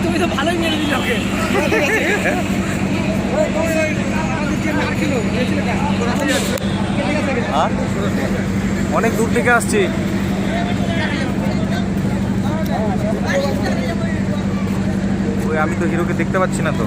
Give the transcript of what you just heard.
তুমি তো ভালোই মেরে দিলে ওকে। অনেক দূর থেকে আসছি। ওই আমি তো হিরোকে দেখতে পাচ্ছি না তো।